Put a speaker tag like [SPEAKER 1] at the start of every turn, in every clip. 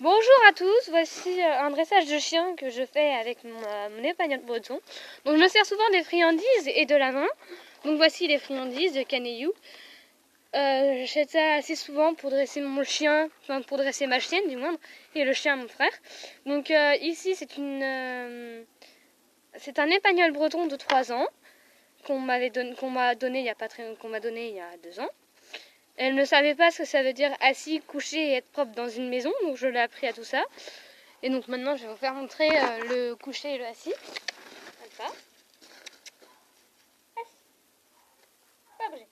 [SPEAKER 1] Bonjour à tous, voici un dressage de chien que je fais avec mon épagneul breton. Donc je me sers souvent des friandises et de la main. Donc voici les friandises de Caneillou. J'achète ça assez souvent pour dresser mon chien, enfin pour dresser ma chienne du moins, et le chien mon frère. Donc ici c'est c'est un épagneul breton de 3 ans qu'on m'a donné il y a pas très, qu'on m'a donné il y a 2 ans. Elle ne savait pas ce que ça veut dire assis, couché et être propre dans une maison, donc je l'ai appris à tout ça. Et donc maintenant, je vais vous faire montrer le coucher et le assis. Comme ça. Assis. Pas bouger.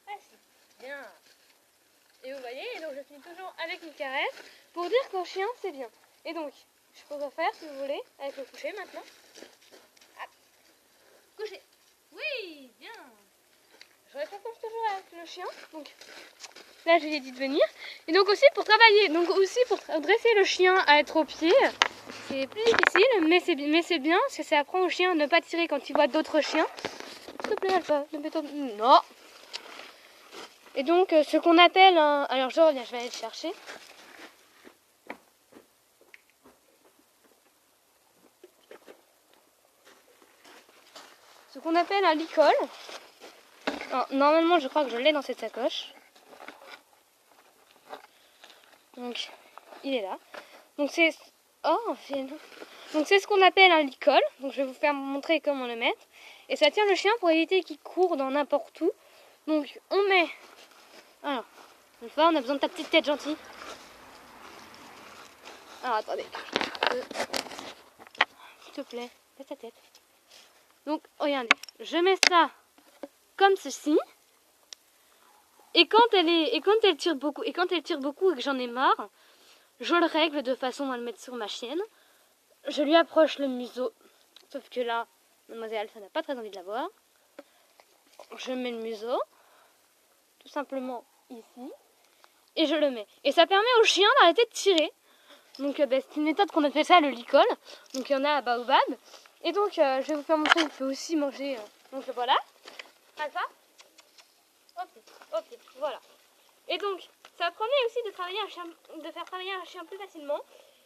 [SPEAKER 1] Assis. Bien. Et vous voyez, donc je suis toujours avec une caresse pour dire qu'au chien, c'est bien. Et donc, je peux refaire si vous voulez, avec le coucher maintenant. Hop. Coucher. Oui, bien. Je réponds toujours avec le chien. Donc là, je lui ai dit de venir. Et donc aussi pour travailler, donc aussi pour dresser le chien à être au pied. C'est plus difficile, mais c'est bien, parce que ça apprend au chien à ne pas tirer quand il voit d'autres chiens. S'il te plaît, Alpha, ne m'étonne. Non. Et donc, ce qu'on appelle un... Alors, je reviens, je vais aller le chercher. Ce qu'on appelle un licol. Alors, normalement, je crois que je l'ai dans cette sacoche. Donc, il est là. Donc, c'est... Oh, donc, c'est ce qu'on appelle un licol. Donc, je vais vous faire montrer comment le mettre. Et ça tient le chien pour éviter qu'il court dans n'importe où. Donc, on met... Alors, une fois, on a besoin de ta petite tête gentille. Alors, attendez. S'il te plaît, laisse ta tête. Donc, regardez, je mets ça comme ceci. Et quand elle tire beaucoup, et que j'en ai marre, je le règle de façon à le mettre sur ma chienne. Je lui approche le museau. Sauf que là, mademoiselle Alpha n'a pas très envie de la voir. Je mets le museau, tout simplement ici, et je le mets. Et ça permet au chien d'arrêter de tirer. Donc c'est une méthode qu'on appelle ça le licol. Donc il y en a à Baobab. Et donc je vais vous faire montrer, il peut aussi manger. Donc voilà. Alpha. Ok, voilà. Et donc ça permet aussi de faire travailler un chien plus facilement.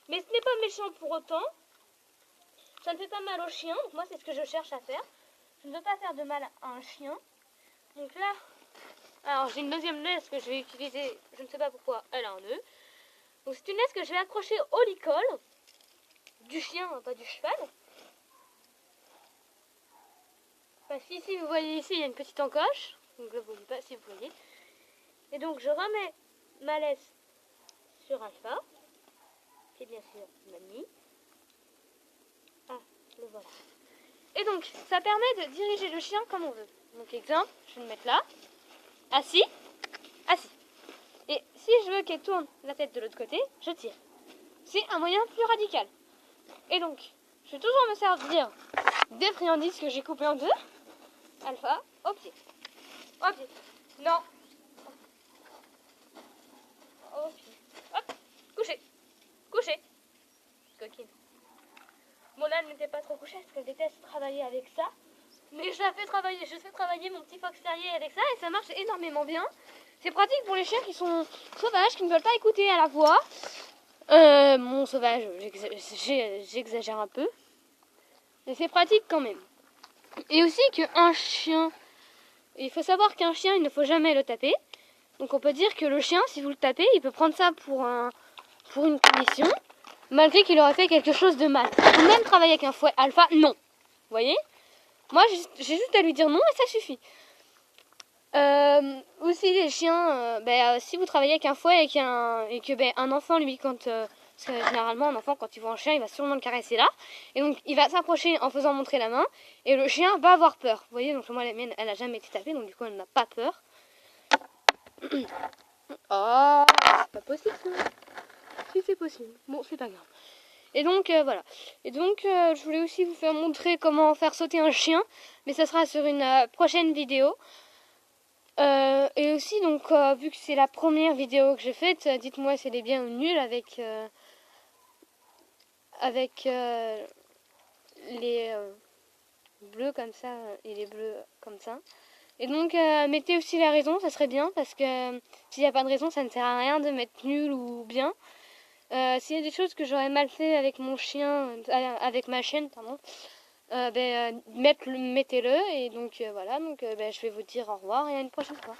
[SPEAKER 1] Mais ce n'est pas méchant pour autant. Ça ne fait pas mal au chien. Donc moi c'est ce que je cherche à faire. Je ne veux pas faire de mal à un chien. Donc là, alors j'ai une deuxième laisse que je vais utiliser. Je ne sais pas pourquoi, elle a un nœud. Donc c'est une laisse que je vais accrocher au licol du chien, pas du cheval. Parce qu'ici, vous voyez ici, il y a une petite encoche. Donc là, vous ne voyez pas si vous voyez. Et donc je remets ma laisse sur Alpha. Et bien sûr, Mamie. Ah, le voilà. Et donc, ça permet de diriger le chien comme on veut. Donc exemple, je vais le mettre là. Assis. Assis. Et si je veux qu'elle tourne la tête de l'autre côté, je tire. C'est un moyen plus radical. Et donc, je vais toujours me servir des friandises que j'ai coupées en deux. Alpha, au pied. Au pied. Non. Au pied. Hop. Couché. Couché. Coquine. Bon là, elle n'était pas trop couchée parce qu'elle déteste travailler avec ça. Mais je fais travailler mon petit fox terrier avec ça et ça marche énormément bien. C'est pratique pour les chiens qui sont sauvages, qui ne veulent pas écouter à la voix. Mon sauvage, j'exagère un peu. Mais c'est pratique quand même. Et aussi qu'un chien, il faut savoir qu'un chien, il ne faut jamais le taper. Donc on peut dire que le chien, si vous le tapez, il peut prendre ça pour une punition, malgré qu'il aurait fait quelque chose de mal. Ou même travailler avec un fouet Alpha, non. Vous voyez? Moi, j'ai juste à lui dire non et ça suffit. Aussi les chiens, si vous travaillez avec un fouet et un enfant, lui, parce que généralement un enfant quand il voit un chien, il va sûrement le caresser là, et donc il va s'approcher en faisant montrer la main, et le chien va avoir peur. Vous voyez, donc moi la mienne, elle a jamais été tapée, donc du coup elle n'a pas peur. Oh, c'est pas possible ça. Si c'est possible, bon c'est pas grave. Et donc voilà. Et donc je voulais aussi vous faire montrer comment faire sauter un chien, mais ça sera sur une prochaine vidéo. Et aussi, donc, vu que c'est la première vidéo que j'ai faite, dites-moi si elle est bien ou nulle avec les bleus comme ça et les bleus comme ça. Et donc, mettez aussi la raison, ça serait bien, parce que s'il n'y a pas de raison, ça ne sert à rien de mettre nul ou bien. S'il y a des choses que j'aurais mal fait avec mon chien, avec ma chienne, pardon, mettez-le. Et donc, voilà, donc je vais vous dire au revoir et à une prochaine fois.